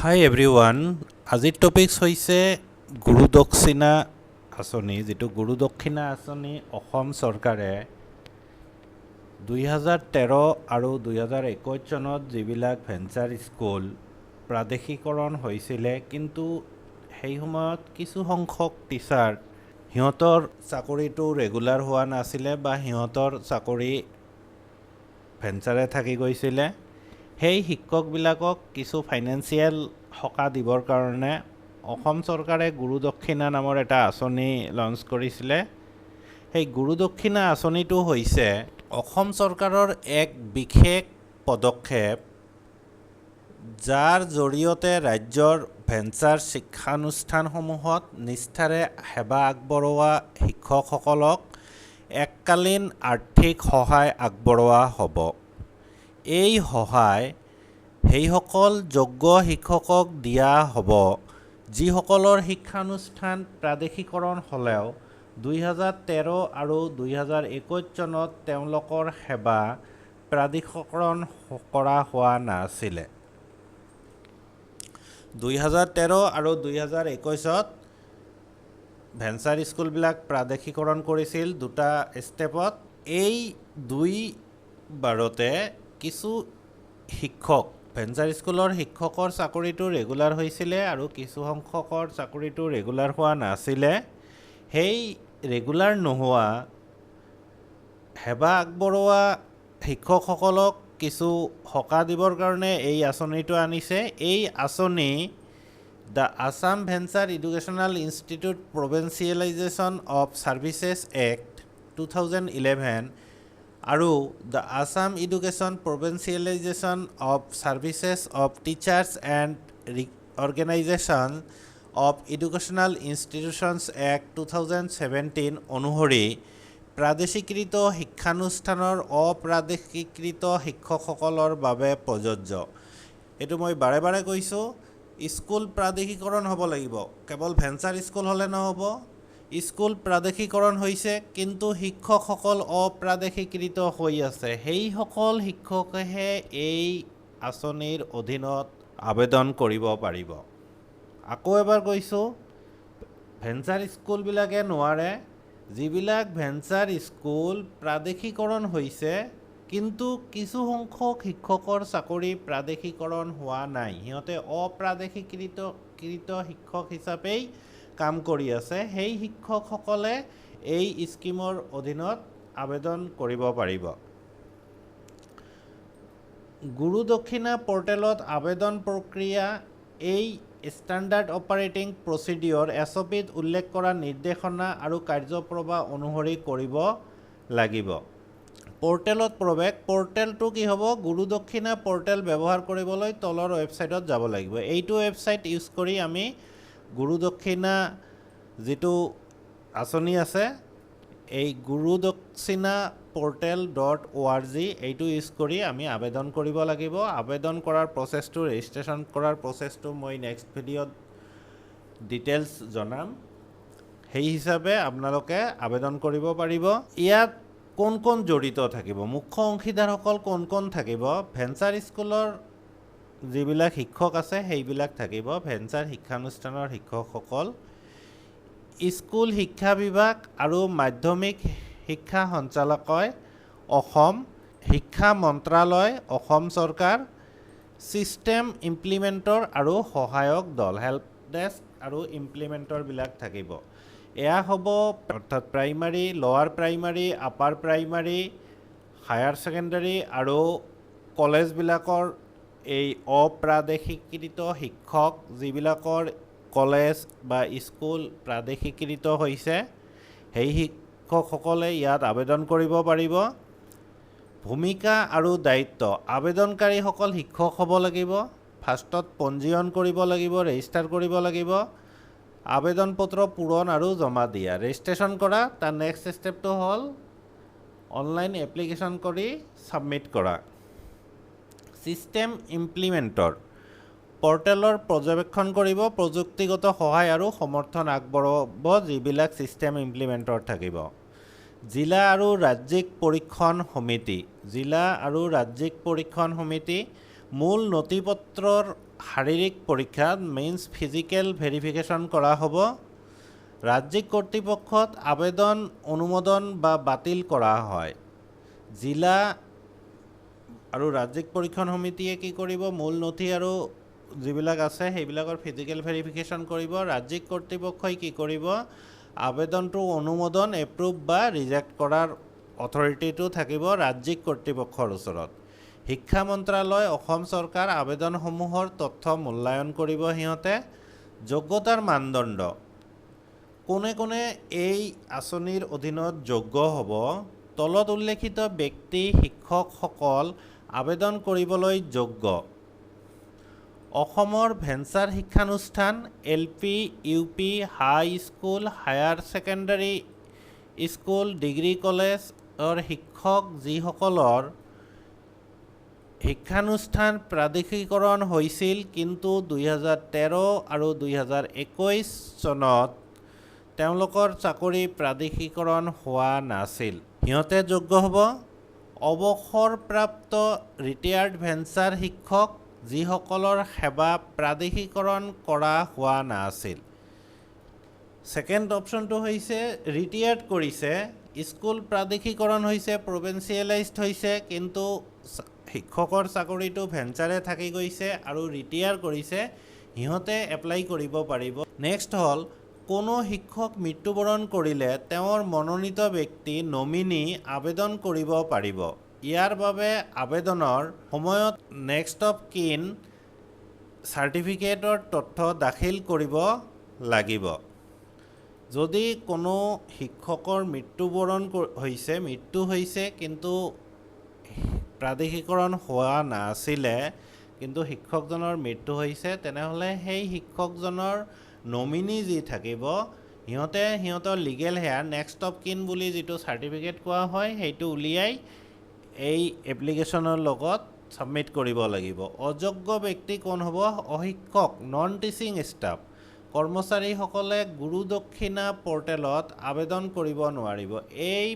হাই everyone, আজিৰ topics হৈছে গুৰুদক্ষিণা আঁচনি। যিটো গুৰুদক্ষিণা আঁচনি অসম চৰকাৰে 2013 আৰু 2021 চনত যিবিলাক ভেঞ্চাৰ স্কুল প্ৰাদেশিকৰণ হৈছিলে, কিন্তু সেই সময়ত কিছু সংখ্যক টিচাৰ সিহঁতৰ চাকৰিটো ৰেগুলাৰ হোৱা নাছিলে বা সিহঁতৰ চাকৰি ভেঞ্চাৰে থাকি গৈছিলে। সেই শিক্ষকবিলাকক কিছু ফাইনেন্সিয়েল সকাহ দিবৰ কাৰণে অসম চৰকাৰে গুৰুদক্ষিণা নামৰ এটা আঁচনি লঞ্চ কৰিছিলে। সেই গুৰুদক্ষিণা আঁচনিটো হৈছে অসম চৰকাৰৰ এক বিশেষ পদক্ষেপ, যাৰ জৰিয়তে ৰাজ্যৰ ভেঞ্চাৰ শিক্ষানুষ্ঠানসমূহত নিষ্ঠাৰে সেৱা আগবঢ়োৱা শিক্ষকসকলক এককালীন আৰ্থিক সহায় আগবঢ়োৱা হ'ব। এই সহায় সেইসকল যোগ্য শিক্ষকক দিয়া হ'ব যিসকলৰ শিক্ষানুষ্ঠান প্ৰাদেশিকৰণ হ'লেও 2013 আৰু 2021 চনত তেওঁলোকৰ সেৱা প্ৰাদেশিকৰণ কৰা হোৱা নাছিলে। 2013 আৰু 2021ত ভেঞ্চাৰ স্কুলবিলাক প্ৰাদেশিকৰণ কৰিছিল দুটা ষ্টেপত। এই দুই বাৰতে কিছু শিক্ষক ভেঞ্চাৰ স্কুলৰ শিক্ষকৰ চাকৰিটো ৰেগুলাৰ হৈছিলে আৰু কিছু সংখ্যকৰ চাকৰিটো ৰেগুলাৰ হোৱা নাছিলে। সেই ৰেগুলাৰ নোহোৱা সেৱা আগবঢ়োৱা শিক্ষকসকলক কিছু সকাহ দিবৰ কাৰণে এই আঁচনিটো আনিছে। এই আঁচনি the Assam venture educational institute provincialisation of services act 2011 আৰু the Assam education provincialisation of services of teachers and organisation of educational institutions act 2017 অনুসৰি প্ৰাদেশিকৃত শিক্ষানুষ্ঠানৰ অপ্ৰাদেশিকৃত শিক্ষকসকলৰ বাবে প্ৰযোজ্য। এইটো মই বাৰে বাৰে কৈছোঁ, স্কুল প্ৰাদেশিকৰণ হ'ব লাগিব, কেৱল ভেঞ্চাৰ স্কুল হ'লে নহ'ব। স্কুল প্ৰাদেশিকৰণ হৈছে, কিন্তু শিক্ষকসকল অপ্ৰাদেশিকৃত হৈ আছে। সেইসকল শিক্ষকেহে এই আঁচনিৰ অধীনত আবেদন কৰিব পাৰিব। আকৌ এবাৰ কৈছোঁ, ভেঞ্চাৰ স্কুলবিলাকে নোৱাৰে। যিবিলাক ভেঞ্চাৰ স্কুল প্ৰাদেশিকৰণ হৈছে কিন্তু কিছু সংখ্যক শিক্ষকৰ চাকৰি প্ৰাদেশিকৰণ হোৱা নাই, সিহঁতে অপ্ৰাদেশিকৃত শিক্ষক হিচাপেই কাম কৰি আছে, সেই শিক্ষকসকলে এই স্কিমৰ অধীনত আবেদন কৰিব পাৰিব। গুৰুদক্ষিণা পৰ্টেলত আবেদন প্ৰক্ৰিয়া এই ষ্টেণ্ডাৰ্ড অপাৰেটিং প্ৰচিডিঅ'ৰ SOPত উল্লেখ কৰা নিৰ্দেশনা আৰু কাৰ্যপ্ৰবাহ অনুসৰি কৰিব লাগিব। পৰ্টেলত প্ৰৱেশ। পৰ্টেলটো কি হ'ব? গুৰুদক্ষিণা পৰ্টেল ব্যৱহাৰ কৰিবলৈ তলৰ ৱেবছাইটত যাব লাগিব। এইটো ৱেবছাইট ইউজ কৰি আমি গুৰুদক্ষিণা যিটো আঁচনি আছে, এই গুৰুদক্ষিণা portal.org এইটো ইউজ কৰি আমি আবেদন কৰিব লাগিব। আবেদন কৰাৰ প্ৰচেছটো, ৰেজিষ্ট্ৰেশ্যন কৰাৰ প্ৰচেছটো মই নেক্সট ভিডিঅ'ত ডিটেইলছ জনাম। সেই হিচাপে আপোনালোকে আবেদন কৰিব পাৰিব। ইয়াত কোন কোন জড়িত থাকিব, মুখ্য অংশীদাৰসকল কোন কোন থাকিব? ভেঞ্চাৰ স্কুলৰ যিবিলাক শিক্ষক আছে সেইবিলাক থাকিব, ভেঞ্চাৰ শিক্ষানুষ্ঠানৰ শিক্ষকসকল, স্কুল শিক্ষা বিভাগ আৰু মাধ্যমিক শিক্ষা সঞ্চালকালয় অসম, শিক্ষা মন্ত্ৰালয় অসম চৰকাৰ, ছিষ্টেম ইমপ্লিমেণ্টৰ আৰু সহায়ক দল, হেল্প ডেস্ক আৰু ইমপ্লিমেণ্টৰবিলাক থাকিব। এয়া হ'ব অৰ্থাৎ primary, lower primary, upper primary, higher secondary আৰু কলেজবিলাকৰ এই অপ্ৰাদেশিকৃত শিক্ষক যিবিলাকৰ কলেজ বা স্কুল প্ৰাদেশিকৃত হৈছে, সেই শিক্ষকসকলে ইয়াত আবেদন কৰিব পাৰিব। ভূমিকা আৰু দায়িত্ব। আবেদনকাৰীসকল শিক্ষক হ'ব লাগিব। ফাৰ্ষ্টত পঞ্জীয়ন কৰিব লাগিব, ৰেজিষ্টাৰ কৰিব লাগিব, আবেদন পত্ৰ পূৰণ আৰু জমা দিয়া, ৰেজিষ্ট্ৰেশ্যন কৰা। তাৰ নেক্সট ষ্টেপটো হ'ল অনলাইন এপ্লিকেশ্যন কৰি ছাবমিট কৰা। ছিষ্টেম ইমপ্লিমেণ্টৰ। পৰ্টেলৰ পৰ্যবেক্ষণ কৰিব, প্ৰযুক্তিগত সহায় আৰু সমৰ্থন আগবঢ়াব যিবিলাক ছিষ্টেম ইমপ্লিমেণ্টৰ থাকিব। জিলা আৰু ৰাজ্যিক পৰীক্ষণ সমিতি। জিলা আৰু ৰাজ্যিক পৰীক্ষণ সমিতি মূল নথিপত্ৰৰ শাৰীৰিক পৰীক্ষাত মেইনছ ফিজিকেল ভেৰিফিকেশ্যন কৰা হ'ব। ৰাজ্যিক কৰ্তৃপক্ষত আবেদন অনুমোদন বা বাতিল কৰা হয়। জিলা আৰু ৰাজ্যিক পৰীক্ষণ সমিতিয়ে কি কৰিব, মূল নথি আৰু যিবিলাক আছে সেইবিলাকৰ ফিজিকেল ভেৰিফিকেশ্যন কৰিব। ৰাজ্যিক কৰ্তৃপক্ষই কি কৰিব, আবেদনটো অনুমোদন এপ্ৰুভ বা ৰিজেক্ট কৰাৰ অথৰিটিটো থাকিব ৰাজ্যিক কৰ্তৃপক্ষৰ ওচৰত। শিক্ষা মন্ত্ৰালয়, অসম চৰকাৰ আবেদনসমূহৰ তথ্য মূল্যায়ন কৰিব। সিহঁতে যোগ্যতাৰ মানদণ্ড, কোনে কোনে এই আঁচনিৰ অধীনত যোগ্য হ'ব, তলত উল্লেখিত ব্যক্তি শিক্ষকসকল আবেদন কৰিবলৈ যোগ্য। অসমৰ ভেঞ্চাৰ শিক্ষানুষ্ঠান LP, UP, high school, higher secondary school, degree কলেজৰ শিক্ষক যিসকলৰ শিক্ষানুষ্ঠান প্ৰাদেশিকৰণ হৈছিল কিন্তু 2013 আৰু 2021 চনত তেওঁলোকৰ চাকৰি প্ৰাদেশিকৰণ হোৱা নাছিল, সিহঁতে যোগ্য হ'ব। অৱসৰপ্ৰাপ্ত ৰিটায়াৰ্ড ভেঞ্চাৰ শিক্ষক যিসকলৰ সেৱা প্ৰাদেশিকৰণ কৰা হোৱা নাছিল। ছেকেণ্ড অপশ্যনটো হৈছে ৰিটায়াৰ্ড কৰিছে, স্কুল প্ৰাদেশিকৰণ হৈছে, প্ৰভিঞ্চিয়েলাইজড হৈছে, কিন্তু শিক্ষকৰ চাকৰিটো ভেঞ্চাৰে থাকি গৈছে আৰু ৰিটায়াৰ কৰিছে, সিহঁতে এপ্লাই কৰিব পাৰিব। নেক্সট হ'ল, কোনো শিক্ষক মৃত্যুবৰণ কৰিলে তেওঁৰ মনোনীত ব্যক্তি নমিনী আবেদন কৰিব পাৰিব। ইয়াৰ বাবে আবেদনৰ সময়ত নেক্সট অফ কিন চাৰ্টিফিকেটৰ তথ্য দাখিল কৰিব লাগিব। যদি কোনো শিক্ষকৰ মৃত্যু হৈছে কিন্তু প্ৰাদেশিকৰণ হোৱা নাছিলে, কিন্তু শিক্ষকজনৰ মৃত্যু হৈছে, তেনেহ'লে সেই শিক্ষকজনৰ নমিনী যি থাকিব, সিহঁতৰ লিগেল হেয়াৰ নেক্সট অফ কিন বুলি যিটো চাৰ্টিফিকেট কোৱা হয়, সেইটো উলিয়াই এই এপ্লিকেশ্যনৰ লগত ছাবমিট কৰিব লাগিব। অযোগ্য ব্যক্তি কোন হ'ব, অশিক্ষক নন টিচিং ষ্টাফ কৰ্মচাৰীসকলে গুৰুদক্ষিণা পৰ্টেলত আবেদন কৰিব নোৱাৰিব। এই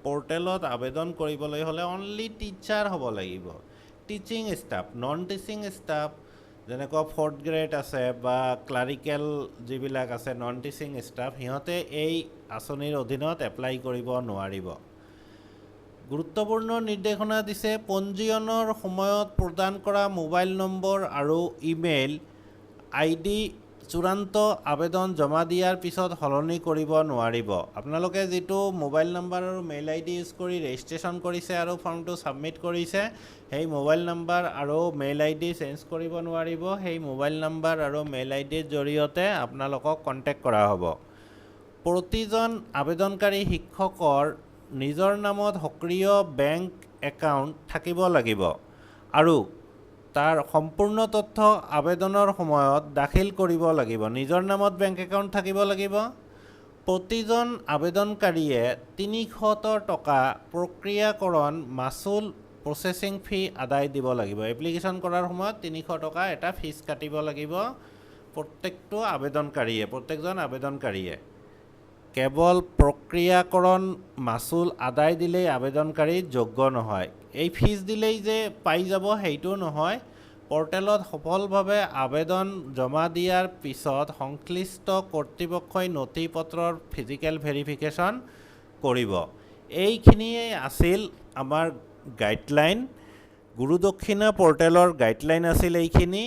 পৰ্টেলত আবেদন কৰিবলৈ হ'লে অনলি টিচাৰ হ'ব লাগিব। Teaching staff, non teaching staff যেনেকুৱা 4th গ্ৰেড আছে বা ক্লাৰিকেল যিবিলাক আছে নন টিচিং ষ্টাফ, সিহঁতে এই আঁচনিৰ অধীনত এপ্লাই কৰিব নোৱাৰিব। গুৰুত্বপূৰ্ণ নিৰ্দেশনা দিছে, পঞ্জীয়নৰ সময়ত প্ৰদান কৰা মোবাইল নম্বৰ আৰু ইমেইল ID চূড়ান্ত আবেদন জমা দিয়াৰ পিছত সলনি কৰিব নোৱাৰিব। আপোনালোকে যিটো মোবাইল নম্বৰ আৰু মেইল ID ইউজ কৰি ৰেজিষ্ট্ৰেশ্যন কৰিছে আৰু ফৰ্মটো ছাবমিট কৰিছে, সেই মোবাইল নম্বৰ আৰু মেইল ID চেঞ্জ কৰিব নোৱাৰিব। সেই মোবাইল নম্বৰ আৰু মেইল IDৰ জৰিয়তে আপোনালোকক কণ্টেক্ট কৰা হ'ব। প্ৰতিজন আবেদনকাৰী শিক্ষকৰ নিজৰ নামত সক্ৰিয় বেংক একাউণ্ট থাকিব লাগিব আৰু তাৰ সম্পূৰ্ণ তথ্য আবেদনৰ সময়ত দাখিল কৰিব লাগিব। নিজৰ নামত বেংক একাউণ্ট থাকিব লাগিব। প্ৰতিজন আবেদনকাৰীয়ে 300 টকা প্ৰক্ৰিয়াকৰণ মাচুল প্ৰচেছিং ফি আদায় দিব লাগিব। এপ্লিকেশ্যন কৰাৰ সময়ত 300 টকা এটা ফিজ কাটিব লাগিব প্ৰত্যেকজন আবেদনকাৰীয়ে। কেৱল প্ৰক্ৰিয়াকৰণ মাচুল আদায় দিলেই আবেদনকাৰী যোগ্য নহয়। এই ফিজ দিলেই যে পাই যাব সেইটো নহয়। পৰ্টেলত সফলভাৱে আবেদন জমা দিয়াৰ পিছত সংশ্লিষ্ট কৰ্তৃপক্ষই নথি পত্ৰৰ ফিজিকেল ভেৰিফিকেশ্যন কৰিব। এইখিনিয়ে আছিল আমাৰ গাইডলাইন। গুৰুদক্ষিণা পৰ্টেলৰ গাইডলাইন আছিল এইখিনি।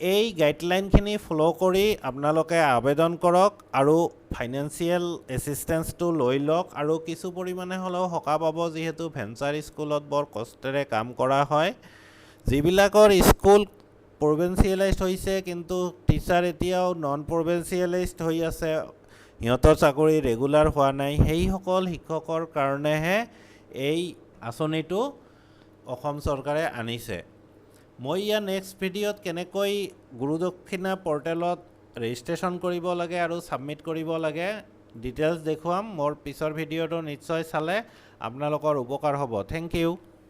এই গাইডলাইনখিনি ফ'ল' কৰি আপোনালোকে আবেদন কৰক আৰু ফাইনেন্সিয়েল এছিষ্টেঞ্চটো লৈ লওক আৰু কিছু পৰিমাণে হ'লেও সকাহ পাব, যিহেতু ভেঞ্চাৰ স্কুলত বৰ কষ্টেৰে কাম কৰা হয়। যিবিলাকৰ স্কুল প্ৰভিঞ্চিয়েলাইজড হৈছে কিন্তু টিচাৰ এতিয়াও নন প্ৰভিঞ্চিয়েলাইজড হৈ আছে, সিহঁতৰ চাকৰি ৰেগুলাৰ হোৱা নাই, সেইসকল শিক্ষকৰ কাৰণেহে এই আঁচনিটো অসম চৰকাৰে আনিছে। মই ইয়াৰ নেক্সট ভিডিঅ'ত কেনেকৈ গুৰুদক্ষিণা পৰ্টেলত ৰেজিষ্ট্ৰেশ্যন কৰিব লাগে আৰু ছাবমিট কৰিব লাগে ডিটেইলছ দেখুৱাম। মোৰ পিছৰ ভিডিঅ'টো নিশ্চয় চালে আপোনালোকৰ উপকাৰ হ'ব। Thank U.